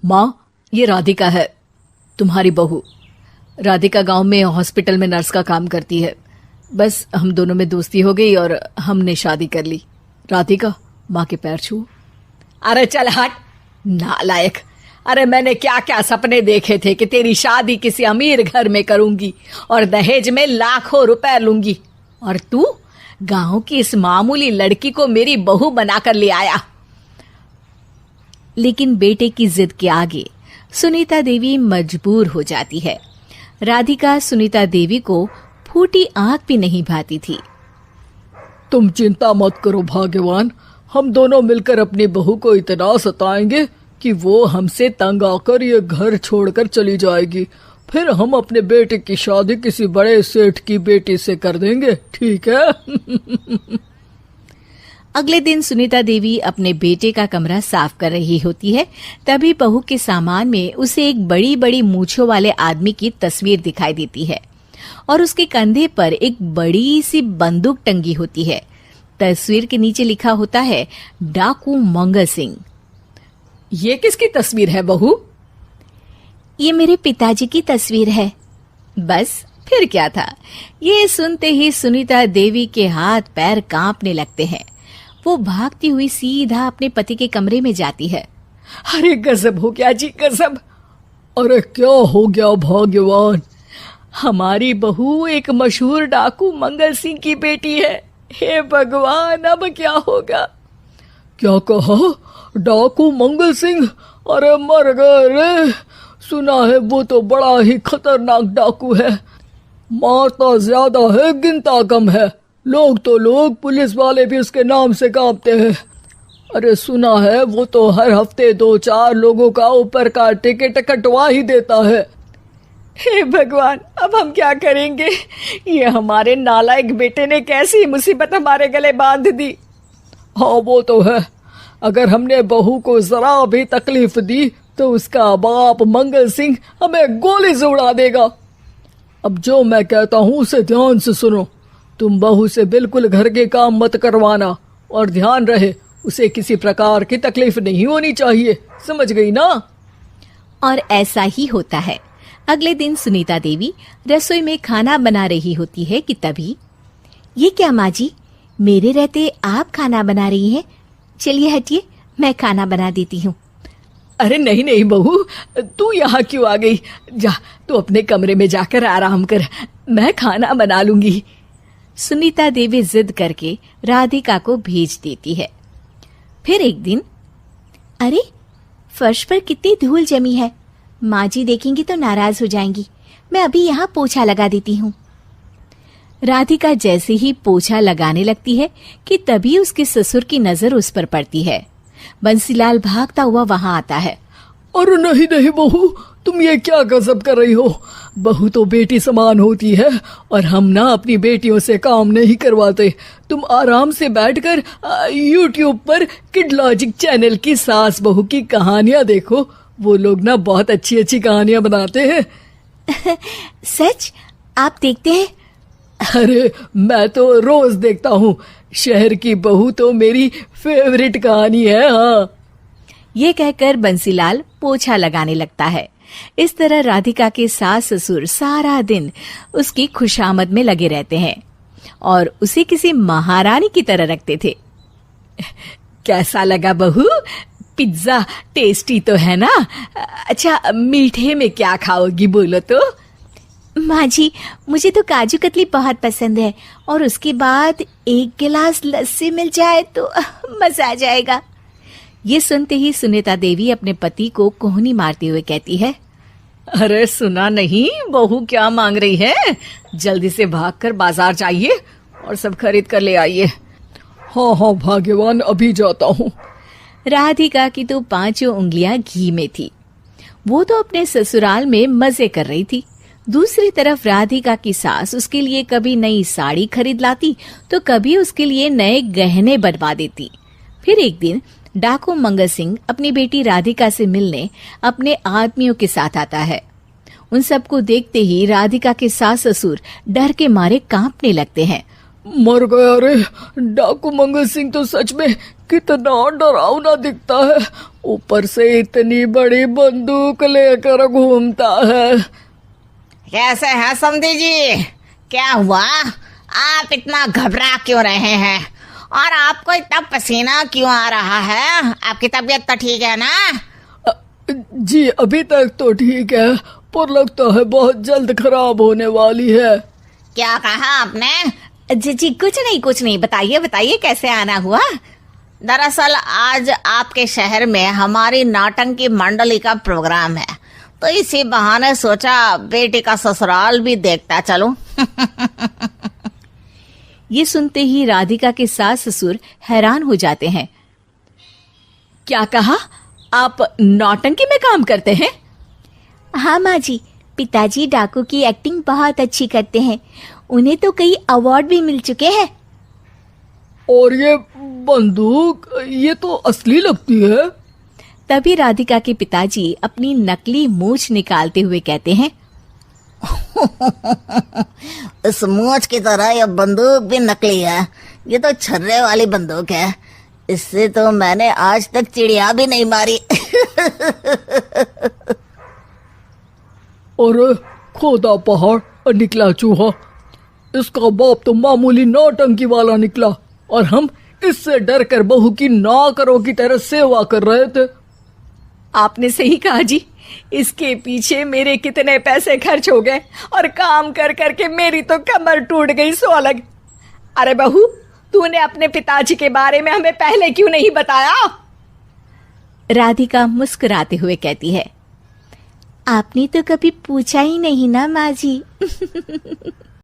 माँ, ये राधिका है, तुम्हारी बहू। राधिका गांव में हॉस्पिटल में नर्स का काम करती है। बस हम दोनों में दोस्ती हो गई और हमने शादी कर ली। राधिका, माँ के पैर छू। अरे चल हट नालायक। अरे मैंने क्या क्या सपने देखे थे कि तेरी शादी किसी अमीर घर में करूंगी और दहेज में लाखों रुपए लूंगी, और तू गांव की इस मामूली लड़की को मेरी बहू बनाकर ले आया। लेकिन बेटे की जिद के आगे सुनीता देवी मजबूर हो जाती है। राधिका सुनीता देवी को फूटी आंख भी नहीं भाती थी। तुम चिंता मत करो भाग्यवान, हम दोनों मिलकर अपनी बहू को इतना सताएंगे कि वो हमसे तंग आकर ये घर छोड़कर चली जाएगी। फिर हम अपने बेटे की शादी किसी बड़े सेठ की बेटी से कर देंगे, ठीक है? अगले दिन सुनीता देवी अपने बेटे का कमरा साफ कर रही होती है। तभी बहू के सामान में उसे एक बड़ी बड़ी मूंछों वाले आदमी की तस्वीर दिखाई देती है और उसके कंधे पर एक बड़ी सी बंदूक टंगी होती है। तस्वीर के नीचे लिखा होता है डाकू मंगल सिंह। ये किसकी तस्वीर है बहू? ये मेरे पिताजी की तस्वीर है। बस फिर क्या था। ये सुनते ही सुनीता देवी के हाथ पैर कांपने लगते हैं। वो भागती हुई सीधा अपने पति के कमरे में जाती है। अरे गजब हो गया जी, गजब। अरे क्या हो गया भाग्यवान? हमारी बहू एक मशहूर डाकू मंगल सिंह की बेटी है। हे भगवान, अब क्या होगा? क्या कहा? डाकू मंगल सिंह? अरे मर गए रे। सुना है वो तो बड़ा ही खतरनाक डाकू है, मारता ज्यादा है गिनता कम है। लोग तो लोग, पुलिस वाले भी उसके नाम से कांपते हैं। अरे सुना है वो तो हर हफ्ते 2-4 लोगों का ऊपर का टिकट कटवा ही देता है। हे भगवान, अब हम क्या करेंगे? ये हमारे नालायक बेटे ने कैसी मुसीबत हमारे गले बांध दी। हाँ वो तो है, अगर हमने बहू को जरा भी तकलीफ दी तो उसका बाप मंगल सिंह हमें गोली से उड़ा देगा। अब जो मैं कहता हूँ उसे ध्यान से सुनो। तुम बहू से बिल्कुल घर के काम मत करवाना, और ध्यान रहे उसे किसी प्रकार की तकलीफ नहीं होनी चाहिए, समझ गई ना? और ऐसा ही होता है। अगले दिन सुनीता देवी रसोई में खाना बना रही होती है कि तभी, ये क्या माँ जी, मेरे रहते आप खाना बना रही हैं? चलिए हटिए, मैं खाना बना देती हूँ। अरे नहीं नहीं बहू, तू यहाँ क्यों आ गई? जा, तू अपने कमरे में जाकर आराम कर, मैं खाना बना लूंगी। सुनीता देवी जिद करके राधिका को भेज देती है। फिर एक दिन, अरे फर्श पर कितनी धूल जमी है, माँ जी देखेंगी तो नाराज हो जाएंगी, मैं अभी यहाँ पोछा लगा देती हूँ। राधिका जैसे ही पोछा लगाने लगती है कि तभी उसके ससुर की नजर उस पर पड़ती है। बंसीलाल भागता हुआ वहां आता है। अरे नहीं नहीं बहू, तुम ये क्या गजब कर रही हो? बहू तो बेटी समान होती है और हम ना अपनी बेटियों से काम नहीं करवाते। तुम आराम से बैठकर YouTube पर किड लॉजिक चैनल की सास बहू की कहानियां देखो। वो लोग ना बहुत अच्छी अच्छी कहानियां बनाते हैं। सच? आप देखते हैं? अरे मैं तो रोज देखता हूँ। शहर की बहू तो मेरी फेवरेट कहानी है। हाँ, ये कहकर बंसीलाल पोछा लगाने लगता है। इस तरह राधिका के सास ससुर सारा दिन उसकी खुशामद में लगे रहते हैं और उसे किसी महारानी की तरह रखते थे। कैसा लगा बहू? पिज्जा टेस्टी तो है ना? अच्छा, मीठे में क्या खाओगी बोलो तो? माँ जी, मुझे तो काजू कतली बहुत पसंद है और उसके बाद 1 गिलास लस्सी मिल जाए तो मजा आ जाएगा। ये सुनते ही सुनीता देवी अपने पति को कोहनी मारते हुए कहती है, अरे सुना नहीं बहू क्या मांग रही है? जल्दी से भागकर बाजार जाइए और सब खरीद कर ले आइए। हाँ हाँ भाग्यवान, अभी जाता हूँ। राधिका की तो 5 उंगलियां घी में थी। वो तो अपने ससुराल में मजे कर रही थी। दूसरी तरफ राधिका की सास उसके लिए कभी नई साड़ी खरीद लाती तो कभी उसके लिए नए गहने बनवा देती। फिर एक दिन डाकू मंगल सिंह अपनी बेटी राधिका से मिलने अपने आदमियों के साथ आता है। उन सबको देखते ही राधिका के सास ससुर डर के मारे कांपने लगते हैं। मर गया रे। डाकू मंगल सिंह तो सच में कितना डरावना दिखता है, ऊपर से इतनी बड़ी बंदूक लेकर घूमता है। कैसे हैं समधी जी? क्या हुआ? आप इतना घबरा क्यों रहे हैं? और आपको इतना पसीना क्यों आ रहा है? आपकी तबीयत तो ठीक है ना? जी अभी तक तो ठीक है, पर लगता है बहुत जल्द खराब होने वाली है। क्या कहा आपने? जी कुछ नहीं, बताइए बताइए कैसे आना हुआ। दरअसल आज आपके शहर में हमारी नाटंकी मंडली का प्रोग्राम है, तो इसी बहाने सोचा बेटी का ससुराल भी देखता चलूं। ये सुनते ही राधिका के सास ससुर हैरान हो जाते हैं। क्या कहा? आप नौटंकी में काम करते हैं? हाँ माँ जी, पिताजी डाकू की एक्टिंग बहुत अच्छी करते हैं, उन्हें तो कई अवार्ड भी मिल चुके हैं। और ये बंदूक, ये तो असली लगती है। तभी राधिका के पिताजी अपनी नकली मूंछ निकालते हुए कहते हैं, इस मूंछ की तरह यह बंदूक भी नकली है। ये तो छर्रे वाली बंदूक है, इससे तो मैंने आज तक चिड़िया भी नहीं मारी। और खोदा पहाड़ निकला चूहा, इसका बाप तो मामूली नौटंकी वाला निकला, और हम इससे डर कर बहू की नौकरों की तरह सेवा कर रहे थे। आपने सही कहा जी, इसके पीछे मेरे कितने पैसे खर्च हो गए, और काम कर करके मेरी तो कमर टूट गई सो अलग। अरे बहू, तूने अपने पिताजी के बारे में हमें पहले क्यों नहीं बताया? राधिका मुस्कुराते हुए कहती है, आपने तो कभी पूछा ही नहीं ना माँ जी।